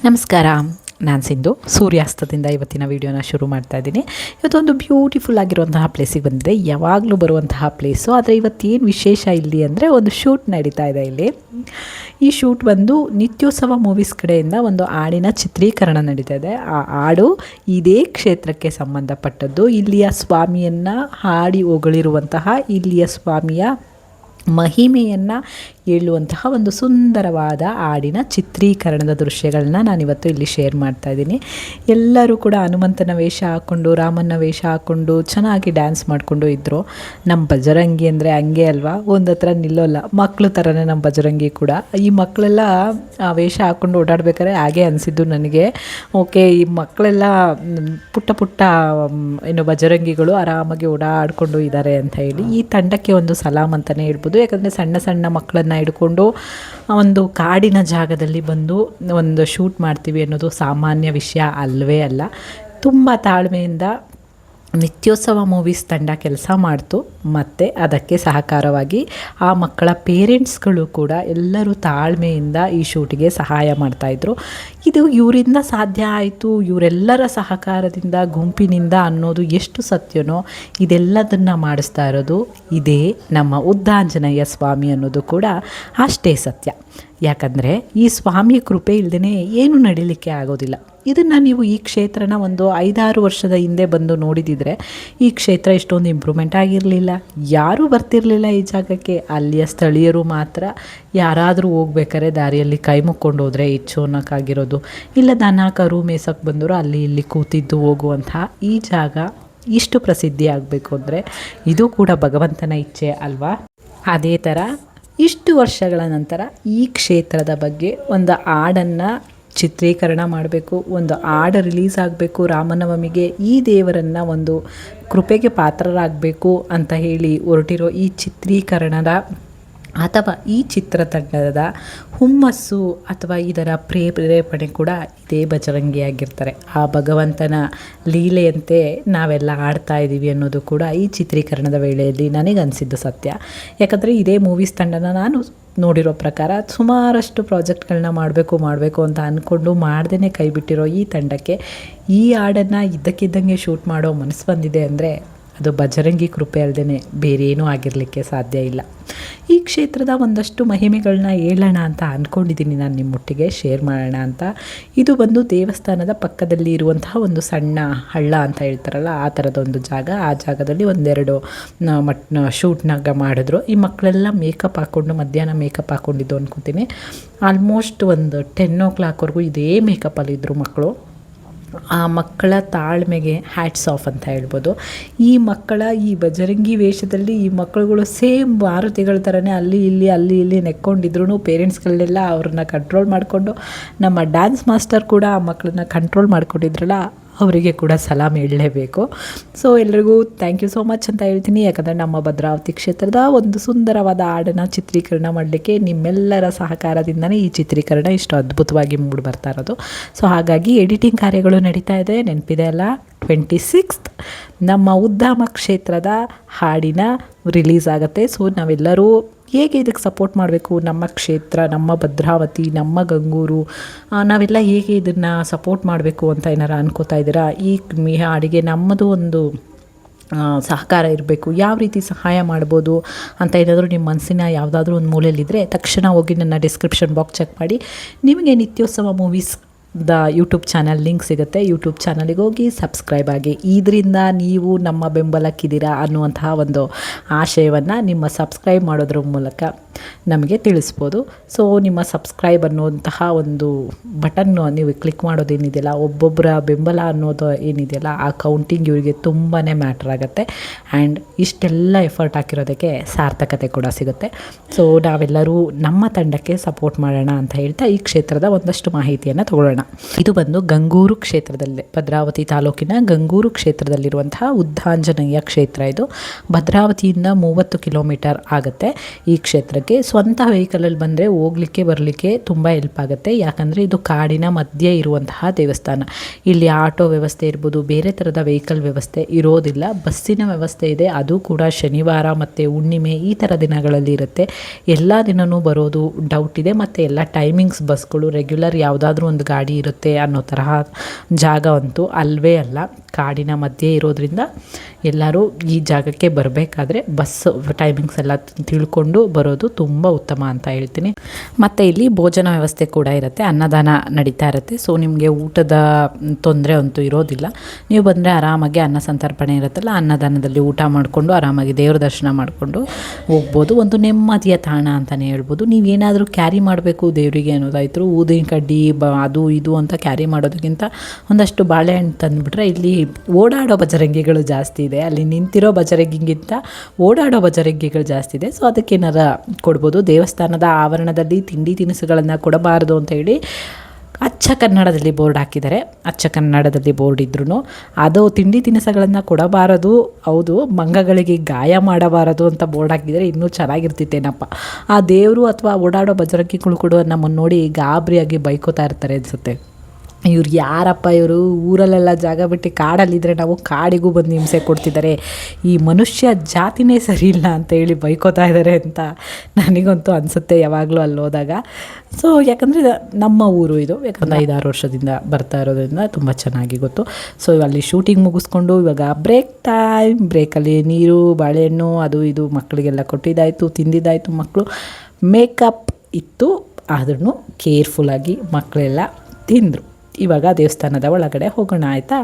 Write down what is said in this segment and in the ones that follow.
ನಮಸ್ಕಾರ. ನಾನು ಸಿಂಧು. ಸೂರ್ಯಾಸ್ತದಿಂದ ಇವತ್ತಿನ ವಿಡಿಯೋನ ಶುರು ಮಾಡ್ತಾ ಇದ್ದೀನಿ. ಇವತ್ತೊಂದು ಬ್ಯೂಟಿಫುಲ್ ಆಗಿರುವಂತಹ ಪ್ಲೇಸಿಗೆ ಬಂದಿದೆ. ಯಾವಾಗಲೂ ಬರುವಂತಹ ಪ್ಲೇಸು, ಆದರೆ ಇವತ್ತೇನು ವಿಶೇಷ ಇಲ್ಲಿ ಅಂದರೆ ಒಂದು ಶೂಟ್ ನಡೀತಾ ಇದೆ ಇಲ್ಲಿ. ಈ ಶೂಟ್ ಬಂದು ನಿತ್ಯೋತ್ಸವ ಮೂವೀಸ್ ಕಡೆಯಿಂದ ಒಂದು ಹಾಡಿನ ಚಿತ್ರೀಕರಣ ನಡೀತಾ ಇದೆ. ಆ ಹಾಡು ಇದೇ ಕ್ಷೇತ್ರಕ್ಕೆ ಸಂಬಂಧಪಟ್ಟದ್ದು. ಇಲ್ಲಿಯ ಸ್ವಾಮಿಯನ್ನು ಹಾಡಿ ಹೊಗಳಿರುವಂತಹ ಇಲ್ಲಿಯ ಸ್ವಾಮಿಯ ಮಹಿಮೆಯನ್ನು ಹೇಳುವಂತಹ ಒಂದು ಸುಂದರವಾದ ಹಾಡಿನ ಚಿತ್ರೀಕರಣದ ದೃಶ್ಯಗಳನ್ನ ನಾನಿವತ್ತು ಇಲ್ಲಿ ಶೇರ್ ಮಾಡ್ತಾ ಇದ್ದೀನಿ. ಎಲ್ಲರೂ ಕೂಡ ಹನುಮಂತನ ವೇಷ ಹಾಕ್ಕೊಂಡು, ರಾಮನ ವೇಷ ಹಾಕ್ಕೊಂಡು ಚೆನ್ನಾಗಿ ಡ್ಯಾನ್ಸ್ ಮಾಡಿಕೊಂಡು ಇದ್ದರು. ನಮ್ಮ ಬಜರಂಗಿ ಅಂದರೆ ಹಂಗೆ ಅಲ್ವಾ, ಒಂದು ಹತ್ರ ನಿಲ್ಲೋಲ್ಲ, ಮಕ್ಕಳು ಥರನೇ ನಮ್ಮ ಬಜರಂಗಿ ಕೂಡ. ಈ ಮಕ್ಕಳೆಲ್ಲ ಆ ವೇಷ ಹಾಕ್ಕೊಂಡು ಓಡಾಡ್ಬೇಕಾದ್ರೆ ಹಾಗೆ ಅನಿಸಿದ್ದು ನನಗೆ, ಓಕೆ ಈ ಮಕ್ಕಳೆಲ್ಲ ಪುಟ್ಟ ಪುಟ್ಟ ಏನು ಬಜರಂಗಿಗಳು ಆರಾಮಾಗಿ ಓಡಾಡಿಕೊಂಡು ಇದ್ದಾರೆ ಅಂತ ಹೇಳಿ ಈ ತಂಡಕ್ಕೆ ಒಂದು ಸಲಾಮ್ ಅಂತಲೇ ಹೇಳ್ಬೋದು. ಯಾಕಂದರೆ ಸಣ್ಣ ಸಣ್ಣ ಮಕ್ಕಳನ್ನು ಹಿಡ್ಕೊಂಡು ಒಂದು ಕಾಡಿನ ಜಾಗದಲ್ಲಿ ಬಂದು ಒಂದು ಶೂಟ್ ಮಾಡ್ತೀವಿ ಅನ್ನೋದು ಸಾಮಾನ್ಯ ವಿಷಯ ಅಲ್ಲವೇ ಅಲ್ಲ. ತುಂಬ ತಾಳ್ಮೆಯಿಂದ ನಿತ್ಯೋತ್ಸವ ಮೂವೀಸ್ ತಂಡ ಕೆಲಸ ಮಾಡ್ತು. ಮತ್ತು ಅದಕ್ಕೆ ಸಹಕಾರವಾಗಿ ಆ ಮಕ್ಕಳ ಪೇರೆಂಟ್ಸ್ಗಳು ಕೂಡ ಎಲ್ಲರೂ ತಾಳ್ಮೆಯಿಂದ ಈ ಶೂಟಿಗೆ ಸಹಾಯ ಮಾಡ್ತಾಯಿದ್ರು. ಇದು ಇವರಿಂದ ಸಾಧ್ಯ ಆಯಿತು, ಇವರೆಲ್ಲರ ಸಹಕಾರದಿಂದ, ಗುಂಪಿನಿಂದ ಅನ್ನೋದು ಎಷ್ಟು ಸತ್ಯನೋ ಇದೆಲ್ಲದನ್ನು ಮಾಡಿಸ್ತಾ ಇರೋದು ಇದೇ ನಮ್ಮ ಉದ್ದಾಂಜನೇಯ ಸ್ವಾಮಿ ಅನ್ನೋದು ಕೂಡ ಅಷ್ಟೇ ಸತ್ಯ. ಯಾಕಂದರೆ ಈ ಸ್ವಾಮಿಯ ಕೃಪೆ ಇಲ್ಲದೇ ಏನೂ ನಡೀಲಿಕ್ಕೆ ಆಗೋದಿಲ್ಲ. ಇದನ್ನು ನೀವು ಈ ಕ್ಷೇತ್ರನ ಒಂದು 5-6 ವರ್ಷದ ಹಿಂದೆ ಬಂದು ನೋಡಿದಿದ್ರೆ ಈ ಕ್ಷೇತ್ರ ಇಷ್ಟೊಂದು ಇಂಪ್ರೂವ್ಮೆಂಟ್ ಆಗಿರಲಿಲ್ಲ, ಯಾರೂ ಬರ್ತಿರಲಿಲ್ಲ ಈ ಜಾಗಕ್ಕೆ. ಅಲ್ಲಿಯ ಸ್ಥಳೀಯರು ಮಾತ್ರ ಯಾರಾದರೂ ಹೋಗ್ಬೇಕಾದ್ರೆ ದಾರಿಯಲ್ಲಿ ಕೈ ಮುಕ್ಕೊಂಡು ಹೋದರೆ ಹೆಚ್ಚು ಅನ್ನೋಕ್ಕಾಗಿರೋದು, ಇಲ್ಲ ದನ ಕರು ಮೇಸಕ್ಕೆ ಬಂದರು ಅಲ್ಲಿ ಇಲ್ಲಿ ಕೂತಿದ್ದು ಹೋಗುವಂತಹ ಈ ಜಾಗ ಇಷ್ಟು ಪ್ರಸಿದ್ಧಿ ಆಗಬೇಕು ಅಂದರೆ ಇದು ಕೂಡ ಭಗವಂತನ ಇಚ್ಛೆ ಅಲ್ವಾ. ಅದೇ ಥರ ಇಷ್ಟು ವರ್ಷಗಳ ನಂತರ ಈ ಕ್ಷೇತ್ರದ ಬಗ್ಗೆ ಒಂದು ಹಾಡನ್ನು ಚಿತ್ರೀಕರಣ ಮಾಡಬೇಕು, ಒಂದು ಹಾಡು ರಿಲೀಸ್ ಆಗಬೇಕು ರಾಮನವಮಿಗೆ, ಈ ದೇವರನ್ನು ಒಂದು ಕೃಪೆಗೆ ಪಾತ್ರರಾಗಬೇಕು ಅಂತ ಹೇಳಿ ಹೊರಟಿರೋ ಈ ಚಿತ್ರೀಕರಣದ ಅಥವಾ ಈ ಚಿತ್ರತಂಡದ ಹುಮ್ಮಸ್ಸು ಅಥವಾ ಇದರ ಪ್ರೇರೇಪಣೆ ಕೂಡ ಇದೇ ಬಜರಂಗಿಯಾಗಿರ್ತಾರೆ. ಆ ಭಗವಂತನ ಲೀಲೆಯಂತೆ ನಾವೆಲ್ಲ ಆಡ್ತಾ ಇದ್ದೀವಿ ಅನ್ನೋದು ಕೂಡ ಈ ಚಿತ್ರೀಕರಣದ ವೇಳೆಯಲ್ಲಿ ನನಗನ್ಸಿದ್ದು ಸತ್ಯ. ಯಾಕಂದರೆ ಇದೇ ಮೂವೀಸ್ ತಂಡನ ನಾನು ನೋಡಿರೋ ಪ್ರಕಾರ ಸುಮಾರಷ್ಟು ಪ್ರಾಜೆಕ್ಟ್ಗಳನ್ನ ಮಾಡಬೇಕು ಅಂತ ಅಂದ್ಕೊಂಡು ಮಾಡ್ದೇ ಕೈ ಬಿಟ್ಟಿರೋ ಈ ತಂಡಕ್ಕೆ ಈ ಹಾಡನ್ನು ಇದ್ದಕ್ಕಿದ್ದಂಗೆ ಶೂಟ್ ಮಾಡೋ ಮನಸ್ಸು ಬಂದಿದೆ ಅಂದರೆ ಅದು ಬಜರಂಗಿ ಕೃಪೆ ಅಲ್ಲದೇ ಬೇರೆ ಏನೂ ಆಗಿರಲಿಕ್ಕೆ ಸಾಧ್ಯ ಇಲ್ಲ. ಈ ಕ್ಷೇತ್ರದ ಒಂದಷ್ಟು ಮಹಿಮೆಗಳನ್ನ ಹೇಳೋಣ ಅಂತ ಅಂದ್ಕೊಂಡಿದ್ದೀನಿ, ನಾನು ನಿಮ್ಮೊಟ್ಟಿಗೆ ಶೇರ್ ಮಾಡೋಣ ಅಂತ. ಇದು ಬಂದು ದೇವಸ್ಥಾನದ ಪಕ್ಕದಲ್ಲಿ ಇರುವಂತಹ ಒಂದು ಸಣ್ಣ ಹಳ್ಳ ಅಂತ ಹೇಳ್ತಾರಲ್ಲ ಆ ಥರದ ಒಂದು ಜಾಗ. ಆ ಜಾಗದಲ್ಲಿ ಒಂದೆರಡು ಶೂಟ್ನಾಗ ಮಾಡಿದ್ರು. ಈ ಮಕ್ಕಳೆಲ್ಲ ಮೇಕಪ್ ಹಾಕ್ಕೊಂಡು ಮಧ್ಯಾಹ್ನ ಮೇಕಪ್ ಹಾಕ್ಕೊಂಡಿದ್ದು ಅನ್ಕೋತೀನಿ. ಆಲ್ಮೋಸ್ಟ್ ಒಂದು 10 o'clockವರೆಗೂ ಇದೇ ಮೇಕಪ್ಪಲ್ಲಿದ್ದರು ಮಕ್ಕಳು. ಆ ಮಕ್ಕಳ ತಾಳ್ಮೆಗೆ ಹ್ಯಾಟ್ಸ್ ಆಫ್ ಅಂತ ಹೇಳ್ಬೋದು. ಈ ಮಕ್ಕಳ ಈ ಬಜರಂಗಿ ವೇಷದಲ್ಲಿ ಈ ಮಕ್ಕಳುಗಳು ಸೇಮ್ ಭಾರತಿಗಳ ಥರನೇ ಅಲ್ಲಿ ಇಲ್ಲಿ ನೆಕ್ಕೊಂಡಿದ್ರು. ಪೇರೆಂಟ್ಸ್ಗಳನ್ನೆಲ್ಲ ಅವ್ರನ್ನ ಕಂಟ್ರೋಲ್ ಮಾಡಿಕೊಂಡು, ನಮ್ಮ ಡ್ಯಾನ್ಸ್ ಮಾಸ್ಟರ್ ಕೂಡ ಆ ಮಕ್ಕಳನ್ನ ಕಂಟ್ರೋಲ್ ಮಾಡ್ಕೊಂಡಿದ್ರಲ್ಲ ಅವರಿಗೆ ಕೂಡ ಸಲಾಮ್ ಹೇಳಲೇಬೇಕು. ಸೊ ಎಲ್ರಿಗೂ ಥ್ಯಾಂಕ್ ಯು ಸೋ ಮಚ್ ಅಂತ ಹೇಳ್ತೀನಿ. ಯಾಕಂದರೆ ನಮ್ಮ ಭದ್ರಾವತಿ ಕ್ಷೇತ್ರದ ಒಂದು ಸುಂದರವಾದ ಹಾಡನ್ನು ಚಿತ್ರೀಕರಣ ಮಾಡಲಿಕ್ಕೆ ನಿಮ್ಮೆಲ್ಲರ ಸಹಕಾರದಿಂದನೇ ಈ ಚಿತ್ರೀಕರಣ ಇಷ್ಟು ಅದ್ಭುತವಾಗಿ ಮೂಡಿ ಬರ್ತಾ ಇರೋದು. ಸೊ ಹಾಗಾಗಿ ಎಡಿಟಿಂಗ್ ಕಾರ್ಯಗಳು ನಡೀತಾ ಇದೆ, ನೆನಪಿದೆ ಅಲ್ಲ. 26th ನಮ್ಮ ಉದ್ದಾಮ ಕ್ಷೇತ್ರದ ಹಾಡಿನ ರಿಲೀಸ್ ಆಗುತ್ತೆ. ಸೊ ನಾವೆಲ್ಲರೂ ಹೇಗೆ ಇದಕ್ಕೆ ಸಪೋರ್ಟ್ ಮಾಡಬೇಕು, ನಮ್ಮ ಕ್ಷೇತ್ರ, ನಮ್ಮ ಭದ್ರಾವತಿ, ನಮ್ಮ ಗಂಗೂರು, ನಾವೆಲ್ಲ ಹೇಗೆ ಇದನ್ನು ಸಪೋರ್ಟ್ ಮಾಡಬೇಕು ಅಂತ ಏನಾರು ಅನ್ಕೋತಾ ಇದ್ದೀರಾ? ಈ ಹಾಡಿಗೆ ನಮ್ಮದು ಒಂದು ಸಹಕಾರ ಇರಬೇಕು, ಯಾವ ರೀತಿ ಸಹಾಯ ಮಾಡ್ಬೋದು ಅಂತ ಏನಾದರೂ ನಿಮ್ಮ ಮನಸ್ಸಿನ ಯಾವುದಾದ್ರೂ ಒಂದು ಮೂಲೆಯಲ್ಲಿದ್ದರೆ ತಕ್ಷಣ ಹೋಗಿ ನನ್ನ ಡಿಸ್ಕ್ರಿಪ್ಷನ್ ಬಾಕ್ಸ್ ಚೆಕ್ ಮಾಡಿ. ನಿಮಗೆ ನಿತ್ಯೋತ್ಸವ ಮೂವೀಸ್ ಯೂಟ್ಯೂಬ್ ಚಾನಲ್ ಲಿಂಕ್ ಸಿಗುತ್ತೆ. ಯೂಟ್ಯೂಬ್ ಚಾನಲಿಗೆ ಹೋಗಿ ಸಬ್ಸ್ಕ್ರೈಬ್ ಆಗಿ. ಇದರಿಂದ ನೀವು ನಮ್ಮ ಬೆಂಬಲಕ್ಕಿದ್ದೀರಾ ಅನ್ನುವಂತಹ ಒಂದು ಆಶಯವನ್ನು ನಿಮ್ಮ ಸಬ್ಸ್ಕ್ರೈಬ್ ಮಾಡೋದ್ರ ಮೂಲಕ ನಮಗೆ ತಿಳಿಸ್ಬೋದು. ಸೊ ನಿಮ್ಮ ಸಬ್ಸ್ಕ್ರೈಬ್ ಅನ್ನುವಂತಹ ಒಂದು ಬಟನ್ನು ನೀವು ಕ್ಲಿಕ್ ಮಾಡೋದೇನಿದೆಯಲ್ಲ, ಒಬ್ಬೊಬ್ಬರ ಬೆಂಬಲ ಅನ್ನೋದು ಏನಿದೆಯಲ್ಲ ಆ ಕೌಂಟಿಂಗ್ ಇವರಿಗೆ ತುಂಬಾ ಮ್ಯಾಟ್ರ್ ಆಗುತ್ತೆ. ಆ್ಯಂಡ್ ಇಷ್ಟೆಲ್ಲ ಎಫರ್ಟ್ ಹಾಕಿರೋದಕ್ಕೆ ಸಾರ್ಥಕತೆ ಕೂಡ ಸಿಗುತ್ತೆ. ಸೊ ನಾವೆಲ್ಲರೂ ನಮ್ಮ ತಂಡಕ್ಕೆ ಸಪೋರ್ಟ್ ಮಾಡೋಣ ಅಂತ ಹೇಳ್ತಾ ಈ ಕ್ಷೇತ್ರದ ಒಂದಷ್ಟು ಮಾಹಿತಿಯನ್ನು ತಗೊಳ್ಳೋಣ. ಇದು ಬಂದು ಗಂಗೂರು ಕ್ಷೇತ್ರದಲ್ಲೇ, ಭದ್ರಾವತಿ ತಾಲೂಕಿನ ಗಂಗೂರು ಕ್ಷೇತ್ರದಲ್ಲಿರುವಂತಹ ಉದ್ದಾಂಜನೇಯ ಕ್ಷೇತ್ರ. ಇದು ಭದ್ರಾವತಿಯಿಂದ 30 ಕಿಲೋಮೀಟರ್ ಆಗುತ್ತೆ ಈ ಕ್ಷೇತ್ರಕ್ಕೆ. ಕ್ಷೇತ್ರಕ್ಕೆ ಸ್ವಂತ ವೆಹಿಕಲಲ್ಲಿ ಬಂದರೆ ಹೋಗಲಿಕ್ಕೆ ಬರಲಿಕ್ಕೆ ತುಂಬ ಹೆಲ್ಪ್ ಆಗುತ್ತೆ. ಯಾಕಂದರೆ ಇದು ಕಾಡಿನ ಮಧ್ಯೆ ಇರುವಂತಹ ದೇವಸ್ಥಾನ. ಇಲ್ಲಿ ಆಟೋ ವ್ಯವಸ್ಥೆ ಇರ್ಬೋದು, ಬೇರೆ ಥರದ ವೆಹಿಕಲ್ ವ್ಯವಸ್ಥೆ ಇರೋದಿಲ್ಲ. ಬಸ್ಸಿನ ವ್ಯವಸ್ಥೆ ಇದೆ, ಅದು ಕೂಡ ಶನಿವಾರ ಮತ್ತು ಹುಣ್ಣಿಮೆ ಈ ಥರ ದಿನಗಳಲ್ಲಿ ಇರುತ್ತೆ. ಎಲ್ಲ ದಿನವೂ ಬರೋದು ಡೌಟ್ ಇದೆ. ಮತ್ತು ಎಲ್ಲ ಟೈಮಿಂಗ್ಸ್ ಬಸ್ಗಳು ರೆಗ್ಯುಲರ್ ಯಾವುದಾದ್ರೂ ಒಂದು ಗಾಡಿ ಇರುತ್ತೆ ಅನ್ನೋ ತರಹ ಜಾಗ ಅಂತೂ ಅಲ್ವೇ ಅಲ್ಲ. ಕಾಡಿನ ಮಧ್ಯೆ ಇರೋದ್ರಿಂದ ಎಲ್ಲರೂ ಈ ಜಾಗಕ್ಕೆ ಬರಬೇಕಾದ್ರೆ ಬಸ್ ಟೈಮಿಂಗ್ಸ್ ಎಲ್ಲ ತಿಳ್ಕೊಂಡು ಬರೋದು ತುಂಬ ಉತ್ತಮ ಅಂತ ಹೇಳ್ತೀನಿ. ಮತ್ತು ಇಲ್ಲಿ ಭೋಜನ ವ್ಯವಸ್ಥೆ ಕೂಡ ಇರುತ್ತೆ, ಅನ್ನದಾನ ನಡೀತಾ ಇರುತ್ತೆ. ಸೊ ನಿಮಗೆ ಊಟದ ತೊಂದರೆ ಅಂತೂ ಇರೋದಿಲ್ಲ. ನೀವು ಬಂದರೆ ಆರಾಮಾಗಿ ಅನ್ನ ಸಂತರ್ಪಣೆ ಇರುತ್ತಲ್ಲ, ಅನ್ನದಾನದಲ್ಲಿ ಊಟ ಮಾಡಿಕೊಂಡು ಆರಾಮಾಗಿ ದೇವ್ರ ದರ್ಶನ ಮಾಡಿಕೊಂಡು ಹೋಗ್ಬೋದು. ಒಂದು ನೆಮ್ಮದಿಯ ತಾಣ ಅಂತಲೇ ಹೇಳ್ಬೋದು. ನೀವೇನಾದರೂ ಕ್ಯಾರಿ ಮಾಡಬೇಕು ದೇವರಿಗೆ ಅನ್ನೋದಾಯ್ತು, ಊದಿನ ಕಡ್ಡಿ ಅದು ಇದು ಅಂತ ಕ್ಯಾರಿ ಮಾಡೋದಕ್ಕಿಂತ ಒಂದಷ್ಟು ಬಾಳೆಹಣ್ಣು ತಂದುಬಿಟ್ರೆ ಇಲ್ಲಿ ಓಡಾಡೋ ಬಜರಂಗಿಗಳು ಜಾಸ್ತಿ ಇದೆ. ಅಲ್ಲಿ ನಿಂತಿರೋ ಬಜರಂಗಿಗಿಂತ ಓಡಾಡೋ ಬಜರಂಗಿಗಳು ಜಾಸ್ತಿ ಇದೆ. ಸೊ ಅದಕ್ಕೇನಾರ ಕೊಡ್ಬೋದು. ದೇವಸ್ಥಾನದ ಆವರಣದಲ್ಲಿ ತಿಂಡಿ ತಿನಿಸುಗಳನ್ನು ಕೊಡಬಾರದು ಅಂತ ಹೇಳಿ ಅಚ್ಚ ಕನ್ನಡದಲ್ಲಿ ಬೋರ್ಡ್ ಹಾಕಿದ್ದಾರೆ. ಅಚ್ಚ ಕನ್ನಡದಲ್ಲಿ ಬೋರ್ಡ್ ಇದ್ರೂ ಅದು ತಿಂಡಿ ತಿನಿಸುಗಳನ್ನು ಕೊಡಬಾರದು, ಹೌದು, ಮಂಗಗಳಿಗೆ ಗಾಯ ಮಾಡಬಾರದು ಅಂತ ಬೋರ್ಡ್ ಹಾಕಿದರೆ ಇನ್ನೂ ಚೆನ್ನಾಗಿರ್ತಿತ್ತೇನಪ್ಪ. ಆ ದೇವರು ಅಥವಾ ಓಡಾಡೋ ಬಜರಂಗಿಗಳು ಕೂಡ ನಮ್ಮನ್ನು ನೋಡಿ ಗಾಬರಿಯಾಗಿ ಬೈಕೋತಾ ಇರ್ತಾರೆ ಅನಿಸುತ್ತೆ. ಇವ್ರು ಯಾರಪ್ಪ ಇವರು, ಊರಲ್ಲೆಲ್ಲ ಜಾಗ ಬಿಟ್ಟು ಕಾಡಲ್ಲಿದ್ದರೆ ನಾವು ಕಾಡಿಗೂ ಬಂದು ಹಿಂಸೆ ಕೊಡ್ತಿದ್ದಾರೆ, ಈ ಮನುಷ್ಯ ಜಾತಿನೇ ಸರಿ ಇಲ್ಲ ಅಂತ ಹೇಳಿ ಬೈಕೋತಾ ಇದ್ದಾರೆ ಅಂತ ನನಗಂತೂ ಅನಿಸುತ್ತೆ ಯಾವಾಗಲೂ ಅಲ್ಲಿ ಹೋದಾಗ. ಸೊ ಯಾಕಂದರೆ ನಮ್ಮ ಊರು ಇದು, ಯಾಕಂದರೆ 5-6 ವರ್ಷದಿಂದ ಬರ್ತಾ ಇರೋದ್ರಿಂದ ತುಂಬ ಚೆನ್ನಾಗಿ ಗೊತ್ತು. ಸೊ ಅಲ್ಲಿ ಶೂಟಿಂಗ್ ಮುಗಿಸ್ಕೊಂಡು ಇವಾಗ ಬ್ರೇಕಲ್ಲಿ ನೀರು ಬಾಳೆಹಣ್ಣು ಅದು ಇದು ಮಕ್ಕಳಿಗೆಲ್ಲ ಕೊಟ್ಟಿದ್ದಾಯಿತು, ತಿಂದಿದ್ದಾಯಿತು. ಮಕ್ಕಳು ಮೇಕಪ್ ಇತ್ತು ಆದ್ರೂ ಕೇರ್ಫುಲ್ಲಾಗಿ ಮಕ್ಕಳೆಲ್ಲ ತಿಂದರು. ಇವಾಗ ದೇವಸ್ಥಾನದ ಒಳಗಡೆ ಹೋಗೋಣ ಆಯಿತಾ.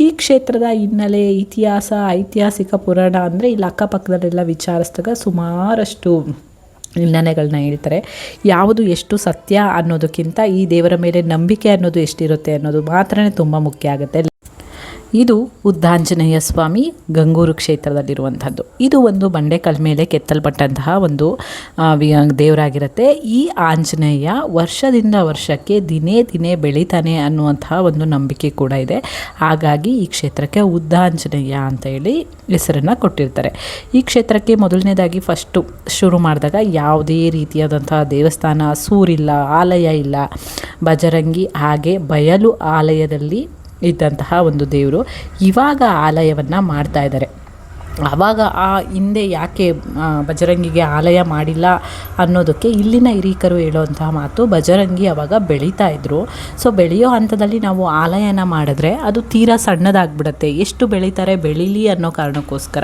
ಈ ಕ್ಷೇತ್ರದ ಹಿನ್ನೆಲೆ, ಇತಿಹಾಸ, ಐತಿಹಾಸಿಕ ಪುರಾಣ ಅಂದರೆ ಇಲ್ಲಿ ಅಕ್ಕಪಕ್ಕದಲ್ಲೆಲ್ಲ ವಿಚಾರಿಸಿದಾಗ ಸುಮಾರಷ್ಟು ಹಿನ್ನೆಲೆಗಳನ್ನ ಹೇಳ್ತಾರೆ. ಯಾವುದು ಎಷ್ಟು ಸತ್ಯ ಅನ್ನೋದಕ್ಕಿಂತ ಈ ದೇವರ ಮೇಲೆ ನಂಬಿಕೆ ಅನ್ನೋದು ಎಷ್ಟಿರುತ್ತೆ ಅನ್ನೋದು ಮಾತ್ರನೇ ತುಂಬ ಮುಖ್ಯ ಆಗುತ್ತೆ. ಇದು ಉದ್ದಾಂಜನೇಯ ಸ್ವಾಮಿ ಗಂಗೂರು ಕ್ಷೇತ್ರದಲ್ಲಿರುವಂಥದ್ದು. ಇದು ಒಂದು ಬಂಡೆಕಲ್ ಮೇಲೆ ಕೆತ್ತಲ್ಪಟ್ಟಂತಹ ಒಂದು ದೇವರಾಗಿರುತ್ತೆ. ಈ ಆಂಜನೇಯ ವರ್ಷದಿಂದ ವರ್ಷಕ್ಕೆ ದಿನೇ ದಿನೇ ಬೆಳೀತಾನೆ ಅನ್ನುವಂತಹ ಒಂದು ನಂಬಿಕೆ ಕೂಡ ಇದೆ. ಹಾಗಾಗಿ ಈ ಕ್ಷೇತ್ರಕ್ಕೆ ಉದ್ದಾಂಜನೇಯ ಅಂತ ಹೇಳಿ ಹೆಸರನ್ನು ಕೊಟ್ಟಿರ್ತಾರೆ. ಈ ಕ್ಷೇತ್ರಕ್ಕೆ ಮೊದಲನೇದಾಗಿ ಫಸ್ಟು ಶುರು ಮಾಡಿದಾಗ ಯಾವುದೇ ರೀತಿಯಾದಂತಹ ದೇವಸ್ಥಾನ, ಸೂರಿಲ್ಲ, ಆಲಯ ಇಲ್ಲ, ಬಜರಂಗಿ ಹಾಗೆ ಬಯಲು ಆಲಯದಲ್ಲಿ ಇದ್ದಂತಹ ಒಂದು ದೇವರು ಇವಾಗ ಆಲಯವನ್ನು ಮಾಡ್ತಾ ಇದ್ದಾರೆ. ಆವಾಗ ಆ ಹಿಂದೆ ಯಾಕೆ ಬಜರಂಗಿಗೆ ಆಲಯ ಮಾಡಿಲ್ಲ ಅನ್ನೋದಕ್ಕೆ ಇಲ್ಲಿನ ಹಿರೀಕರು ಹೇಳೋವಂತಹ ಮಾತು, ಬಜರಂಗಿ ಆವಾಗ ಬೆಳೀತಾ ಇದ್ದರು. ಸೊ ಬೆಳೆಯೋ ಹಂತದಲ್ಲಿ ನಾವು ಆಲಯನ ಮಾಡಿದ್ರೆ ಅದು ತೀರಾ ಸಣ್ಣದಾಗ್ಬಿಡುತ್ತೆ. ಎಷ್ಟು ಬೆಳೀತಾರೆ ಬೆಳೀಲಿ ಅನ್ನೋ ಕಾರಣಕ್ಕೋಸ್ಕರ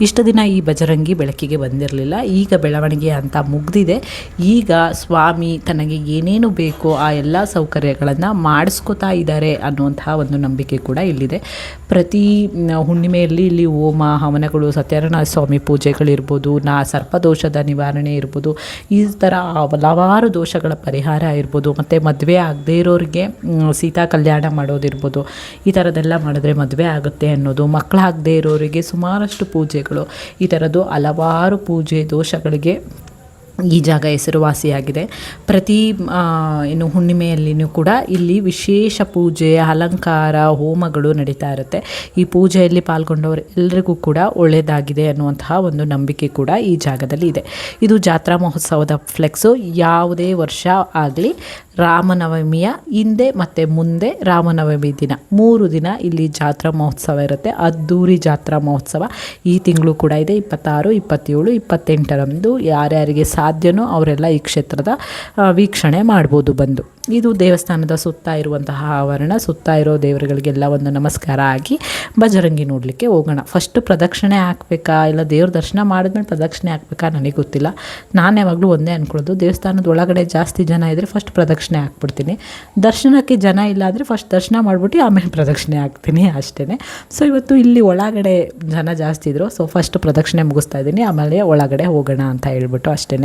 ಇಷ್ಟು ದಿನ ಈ ಬಜರಂಗಿ ಬೆಳಕಿಗೆ ಬಂದಿರಲಿಲ್ಲ. ಈಗ ಬೆಳವಣಿಗೆ ಅಂತ ಮುಗ್ದಿದೆ. ಈಗ ಸ್ವಾಮಿ ತನಗೆ ಏನೇನು ಬೇಕೋ ಆ ಎಲ್ಲ ಸೌಕರ್ಯಗಳನ್ನು ಮಾಡಿಸ್ಕೋತಾ ಇದ್ದಾರೆ ಅನ್ನುವಂತಹ ಒಂದು ನಂಬಿಕೆ ಕೂಡ ಇಲ್ಲಿದೆ. ಪ್ರತಿ ಹುಣ್ಣಿಮೆಯಲ್ಲಿ ಇಲ್ಲಿ ಹೋಮ ಹವನ, ಸತ್ಯನಾರಾಯಣ ಸ್ವಾಮಿ ಪೂಜೆಗಳಿರ್ಬೋದು, ಸರ್ಪದೋಷದ ನಿವಾರಣೆ ಇರ್ಬೋದು, ಈ ಥರ ಹಲವಾರು ದೋಷಗಳ ಪರಿಹಾರ ಇರ್ಬೋದು, ಮತ್ತು ಮದುವೆ ಆಗದೇ ಇರೋರಿಗೆ ಸೀತಾ ಕಲ್ಯಾಣ ಮಾಡೋದಿರ್ಬೋದು, ಈ ಥರದ್ದೆಲ್ಲ ಮಾಡಿದ್ರೆ ಮದುವೆ ಆಗುತ್ತೆ ಅನ್ನೋದು, ಮಕ್ಕಳಾಗದೇ ಇರೋರಿಗೆ ಸುಮಾರಷ್ಟು ಪೂಜೆಗಳು, ಈ ಥರದ್ದು ಹಲವಾರು ಪೂಜೆ ದೋಷಗಳಿಗೆ ಈ ಜಾಗ ಹೆಸರುವಾಸಿಯಾಗಿದೆ. ಪ್ರತಿ ಹುಣ್ಣಿಮೆಯಲ್ಲಿಯೂ ಕೂಡ ಇಲ್ಲಿ ವಿಶೇಷ ಪೂಜೆ, ಅಲಂಕಾರ, ಹೋಮಗಳು ನಡೀತಾ ಇರುತ್ತೆ. ಈ ಪೂಜೆಯಲ್ಲಿ ಪಾಲ್ಗೊಂಡವರು ಎಲ್ಲರಿಗೂ ಕೂಡ ಒಳ್ಳೆಯದಾಗಿದೆ ಅನ್ನುವಂತಹ ಒಂದು ನಂಬಿಕೆ ಕೂಡ ಈ ಜಾಗದಲ್ಲಿ ಇದೆ. ಇದು ಜಾತ್ರಾ ಮಹೋತ್ಸವದ ಫ್ಲೆಕ್ಸು. ಯಾವುದೇ ವರ್ಷ ಆಗಲಿ ರಾಮನವಮಿಯ ಹಿಂದೆ ಮತ್ತು ಮುಂದೆ ರಾಮನವಮಿ ದಿನ 3 ದಿನ ಇಲ್ಲಿ ಜಾತ್ರಾ ಮಹೋತ್ಸವ ಇರುತ್ತೆ. ಅದ್ದೂರಿ ಜಾತ್ರಾ ಮಹೋತ್ಸವ ಈ ತಿಂಗಳು ಕೂಡ ಇದೆ. 26, 27, 28ರಂದು ಯಾರ್ಯಾರಿಗೆ ಸಾಧ್ಯನೋ ಅವರೆಲ್ಲ ಈ ಕ್ಷೇತ್ರದ ವೀಕ್ಷಣೆ ಮಾಡ್ಬೋದು ಬಂದು. ಇದು ದೇವಸ್ಥಾನದ ಸುತ್ತ ಇರುವಂತಹ ಆವರಣ. ಸುತ್ತ ಇರೋ ದೇವರುಗಳಿಗೆಲ್ಲ ಒಂದು ನಮಸ್ಕಾರ ಆಗಿ ಬಜರಂಗಿ ನೋಡಲಿಕ್ಕೆ ಹೋಗೋಣ. ಫಸ್ಟ್ ಪ್ರದಕ್ಷಿಣೆ ಹಾಕಬೇಕಾ ಇಲ್ಲ ದೇವ್ರ ದರ್ಶನ ಮಾಡಿದ್ಮೇಲೆ ಪ್ರದಕ್ಷಿಣೆ ಹಾಕಬೇಕಾ ನನಗೆ ಗೊತ್ತಿಲ್ಲ. ನಾನು ಯಾವಾಗಲೂ ಒಂದೇ ಅಂದ್ಕೊಳ್ಳೋದು, ದೇವಸ್ಥಾನದ ಒಳಗಡೆ ಜಾಸ್ತಿ ಜನ ಇದ್ದರೆ ಫಸ್ಟ್ ಪ್ರದಕ್ಷಿಣೆ ಹಾಕ್ಬಿಡ್ತೀನಿ. ದರ್ಶನಕ್ಕೆ ಜನ ಇಲ್ಲ ಅಂದರೆ ಫಸ್ಟ್ ದರ್ಶನ ಮಾಡಿಬಿಟ್ಟು ಆಮೇಲೆ ಪ್ರದಕ್ಷಿಣೆ ಹಾಕ್ತೀನಿ ಅಷ್ಟೇ. ಸೊ ಇವತ್ತು ಇಲ್ಲಿ ಒಳಗಡೆ ಜನ ಜಾಸ್ತಿ ಇದ್ದರು. ಸೊ ಫಸ್ಟ್ ಪ್ರದಕ್ಷಿಣೆ ಮುಗಿಸ್ತಾ ಇದ್ದೀನಿ, ಆಮೇಲೆ ಒಳಗಡೆ ಹೋಗೋಣ ಅಂತ ಹೇಳ್ಬಿಟ್ಟು ಅಷ್ಟೇ.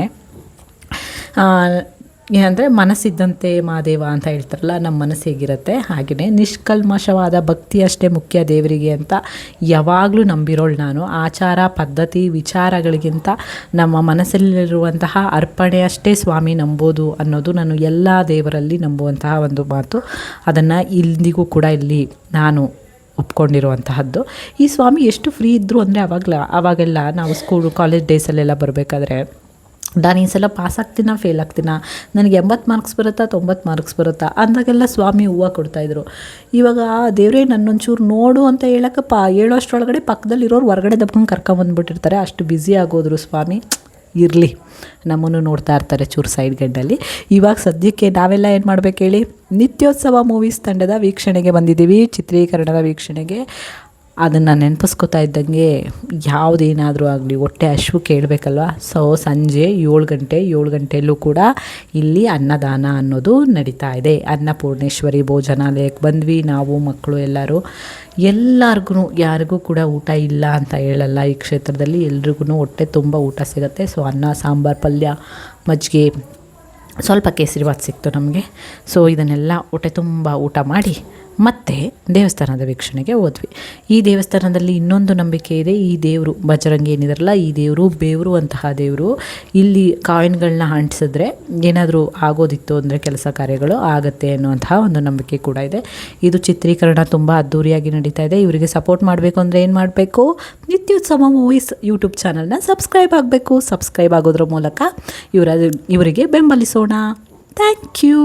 ಏನಂದರೆ ಮನಸ್ಸಿದ್ದಂತೆ ಮಾದೇವ ಅಂತ ಹೇಳ್ತಾರಲ್ಲ, ನಮ್ಮ ಮನಸ್ಸು ಹೇಗಿರುತ್ತೆ ಹಾಗೆಯೇ ನಿಷ್ಕಲ್ಮಶವಾದ ಭಕ್ತಿ ಅಷ್ಟೇ ಮುಖ್ಯ ದೇವರಿಗೆ ಅಂತ ಯಾವಾಗಲೂ ನಂಬಿರೋಳು ನಾನು. ಆಚಾರ ಪದ್ಧತಿ ವಿಚಾರಗಳಿಗಿಂತ ನಮ್ಮ ಮನಸ್ಸಲ್ಲಿರುವಂತಹ ಅರ್ಪಣೆ ಅಷ್ಟೇ ಸ್ವಾಮಿ ನಂಬೋದು ಅನ್ನೋದು ನಾನು ಎಲ್ಲ ದೇವರಲ್ಲಿ ನಂಬುವಂತಹ ಒಂದು ಮಾತು. ಅದನ್ನು ಇಂದಿಗೂ ಕೂಡ ಇಲ್ಲಿ ನಾನು ಒಪ್ಕೊಂಡಿರುವಂತಹದ್ದು. ಈ ಸ್ವಾಮಿ ಎಷ್ಟು ಫ್ರೀ ಇದ್ದರು ಅಂದರೆ ಅವಾಗೆಲ್ಲ ನಾವು ಸ್ಕೂಲು ಕಾಲೇಜ್ ಡೇಸಲ್ಲೆಲ್ಲ ಬರಬೇಕಾದ್ರೆ ನಾನು ಈ ಸಲ ಪಾಸ್ ಆಗ್ತೀನಾ ಫೇಲ್ ಆಗ್ತೀನಾ, ನನಗೆ 80 ಮಾರ್ಕ್ಸ್ ಬರುತ್ತಾ 90 ಮಾರ್ಕ್ಸ್ ಬರುತ್ತಾ ಅಂದಾಗೆಲ್ಲ ಸ್ವಾಮಿ ಹೂವು ಕೊಡ್ತಾಯಿದ್ರು. ಇವಾಗ ದೇವರೇ ನನ್ನೊಂಚೂರು ನೋಡು ಅಂತ ಹೇಳೋ ಅಷ್ಟರೊಳಗಡೆ ಪಕ್ಕದಲ್ಲಿರೋರು ಹೊರಗಡೆ ದಬ್ಕೊಂಡು ಕರ್ಕೊಂಬಂದ್ಬಿಟ್ಟಿರ್ತಾರೆ. ಅಷ್ಟು ಬ್ಯುಸಿ ಆಗೋದ್ರು ಸ್ವಾಮಿ. ಇರಲಿ, ನಮ್ಮನ್ನು ನೋಡ್ತಾ ಇರ್ತಾರೆ ಚೂರು ಸೈಡ್ ಗಡ್ಡಲ್ಲಿ. ಇವಾಗ ಸದ್ಯಕ್ಕೆ ನಾವೆಲ್ಲ ಏನು ಮಾಡ್ಬೇಕು ಹೇಳಿ, ನಿತ್ಯೋತ್ಸವ ಮೂವೀಸ್ ತಂಡದ ವೀಕ್ಷಣೆಗೆ ಬಂದಿದ್ದೀವಿ, ಚಿತ್ರೀಕರಣದ ವೀಕ್ಷಣೆಗೆ. ಅದನ್ನು ನೆನಪಿಸ್ಕೊತಾ ಇದ್ದಂಗೆ ಯಾವುದೇನಾದರೂ ಆಗಲಿ ಹೊಟ್ಟೆ ಹಶ್ವು ಕೇಳಬೇಕಲ್ವ. ಸೊ ಸಂಜೆ 7 ಗಂಟೆಯಲ್ಲೂ ಕೂಡ ಇಲ್ಲಿ ಅನ್ನದಾನ ಅನ್ನೋದು ನಡೀತಾ ಇದೆ. ಅನ್ನಪೂರ್ಣೇಶ್ವರಿ ಭೋಜನಾಲಯಕ್ಕೆ ಬಂದ್ವಿ ನಾವು ಮಕ್ಕಳು ಎಲ್ಲರಿಗೂ ಯಾರಿಗೂ ಕೂಡ ಊಟ ಇಲ್ಲ ಅಂತ ಹೇಳಲ್ಲ. ಈ ಕ್ಷೇತ್ರದಲ್ಲಿ ಎಲ್ರಿಗೂ ಹೊಟ್ಟೆ ತುಂಬ ಊಟ ಸಿಗುತ್ತೆ. ಸೊ ಅನ್ನ, ಸಾಂಬಾರು, ಪಲ್ಯ, ಮಜ್ಜಿಗೆ, ಸ್ವಲ್ಪ ಕೇಸರಿಬಾತ್ ಸಿಕ್ತು ನಮಗೆ. ಸೊ ಇದನ್ನೆಲ್ಲ ಹೊಟ್ಟೆ ತುಂಬ ಊಟ ಮಾಡಿ ಮತ್ತೆ ದೇವಸ್ಥಾನದ ವೀಕ್ಷಣೆಗೆ ಹೋದ್ವಿ. ಈ ದೇವಸ್ಥಾನದಲ್ಲಿ ಇನ್ನೊಂದು ನಂಬಿಕೆ ಇದೆ. ಈ ದೇವರು ಬಜರಂಗಿ ಏನಿದಾರಲ್ಲ, ಈ ದೇವರು ಬೇವರು ಅಂತಹ ದೇವರು. ಇಲ್ಲಿ ಕಾಯಿನ್ಗಳನ್ನ ಅಂಟಿಸಿದ್ರೆ ಏನಾದರೂ ಆಗೋದಿತ್ತು ಅಂದರೆ ಕೆಲಸ ಕಾರ್ಯಗಳು ಆಗುತ್ತೆ ಅನ್ನುವಂತಹ ಒಂದು ನಂಬಿಕೆ ಕೂಡ ಇದೆ. ಇದು ಚಿತ್ರೀಕರಣ ತುಂಬ ಅದ್ಧೂರಿಯಾಗಿ ನಡೀತಾ ಇದೆ. ಇವರಿಗೆ ಸಪೋರ್ಟ್ ಮಾಡಬೇಕು ಅಂದರೆ ಏನು ಮಾಡಬೇಕು, ನಿತ್ಯೋತ್ಸವ ಮೂವೀಸ್ ಯೂಟ್ಯೂಬ್ ಚಾನಲ್ನ ಸಬ್ಸ್ಕ್ರೈಬ್ ಆಗಬೇಕು. ಸಬ್ಸ್ಕ್ರೈಬ್ ಆಗೋದ್ರ ಮೂಲಕ ಇವರಿಗೆ ಬೆಂಬಲಿಸೋಣ. Thank you.